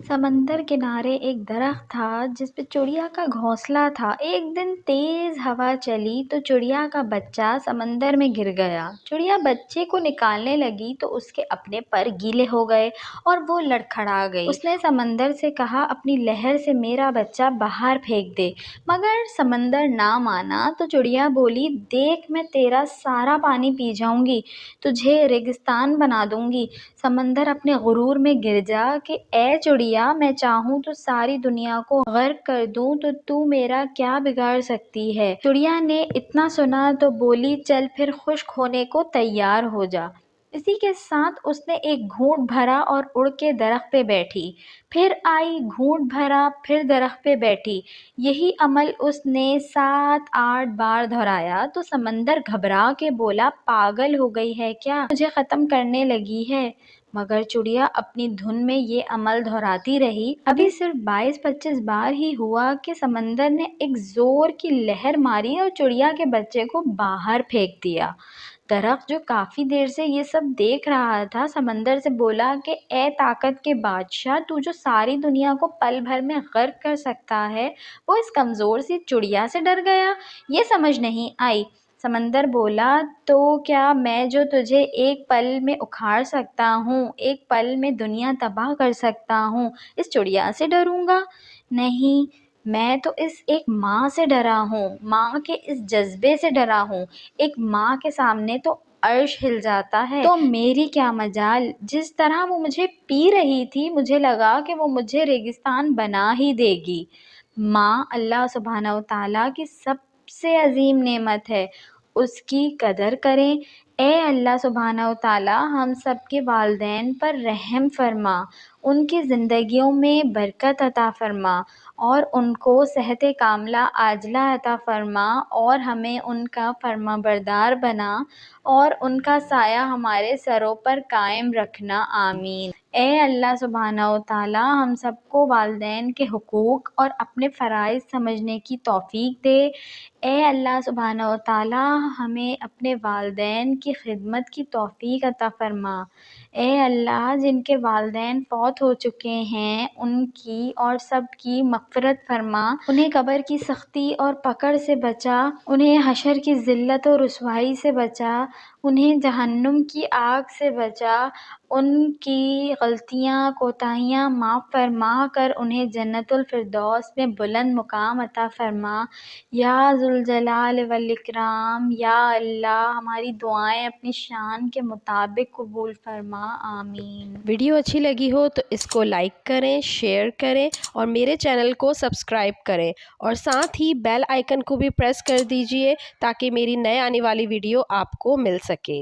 समंदर किनारे एक दरख्त था जिस पे चिड़िया का घोंसला था। एक दिन तेज हवा चली तो चिड़िया का बच्चा समंदर में गिर गया। चिड़िया बच्चे को निकालने लगी तो उसके अपने पर गीले हो गए और वो लड़खड़ा गई। उसने समंदर से कहा, अपनी लहर से मेरा बच्चा बाहर फेंक दे, मगर समंदर ना माना। तो चिड़िया बोली, देख, मैं तेरा सारा पानी पी जाऊंगी, तुझे रेगिस्तान बना दूंगी। समंदर अपने गुरूर में गिर जा कि ए चिड़िया, मैं चाहूँ तो सारी दुनिया को गर्क कर दूं, तो तू मेरा क्या बिगाड़ सकती है। चिड़िया ने इतना सुना तो बोली, चल फिर खुश्क होने को तैयार हो जा। इसी के साथ उसने एक घूंट भरा और उड़ के दरख्त पे बैठी। फिर आई, घूंट भरा, फिर दरख्त पे बैठी। यही अमल उसने 7-8 बार दोहराया तो समंदर घबरा के बोला, पागल हो गई है क्या, मुझे खत्म करने लगी है। मगर चिड़िया अपनी धुन में ये अमल दोहराती रही। अभी सिर्फ 22-25 बार ही हुआ कि समंदर ने एक जोर की लहर मारी और चिड़िया के बच्चे को बाहर फेंक दिया। दरख्त, जो काफी देर से ये सब देख रहा था, समंदर से बोला कि ए ताकत के बादशाह, तू जो सारी दुनिया को पल भर में गर्क कर सकता है, वो इस कमजोर सी चिड़िया से डर गया। ये समझ नहीं आई। समंदर बोला, तो क्या मैं जो तुझे एक पल में उखाड़ सकता हूँ, एक पल में दुनिया तबाह कर सकता हूँ, इस चिड़िया से डरूंगा? नहीं, मैं तो इस एक माँ से डरा हूँ, माँ के इस जज्बे से डरा हूँ। एक माँ के सामने तो अर्श हिल जाता है, तो मेरी क्या मजाल। जिस तरह वो मुझे पी रही थी, मुझे लगा कि वो मुझे रेगिस्तान बना ही देगी। माँ अल्लाह सुब्हानहू तआला की सबसे अजीम नेमत है, उसकी कदर करें। ए अल्लाह सुब्हानहू तआला, हम सब के वालिदैन पर रहम फरमा, उनकी ज़िंदगियों में बरकत अता फरमा और उनको सेहत कामला आजला अता फरमा और हमें उनका फरमाबरदार बना और उनका साया हमारे सरों पर कायम रखना, आमीन। ए अल्लाह सुब्हानहू तआला, हम सबको वालिदैन के हुकूक और अपने फ़राइज़ समझने की तौफ़ीक दे। ए अल्लाह सुब्हानहू तआला, हमें अपने वालिदैन की खिदमत की तौफ़ीक अता फ़रमा। ए अल्लाह, जिनके वालिदैन फ़ौत हो चुके हैं, उनकी और सब की मग़फ़िरत फ़रमा, उन्हें कब्र की सख्ती और पकड़ से बचा, उन्हें हशर की ज़िल्लत और रुसवाई से बचा, उन्हें जहन्नुम की आग से बचा, उनकी गलतियाँ कोताहियाँ माफ़ फरमा कर उन्हें जन्नतुल फ़िरदौस में बुलंद मुकाम अता फ़रमा। या ज़ुल जलाल वल इकराम। या अल्लाह, हमारी दुआएं अपनी शान के मुताबिक कबूल फरमा, आमीन। वीडियो अच्छी लगी हो तो इसको लाइक करें, शेयर करें और मेरे चैनल को सब्सक्राइब करें और साथ ही बेल आइकन को भी प्रेस कर दीजिए ताकि मेरी नए आने वाली वीडियो आपको मिल सके।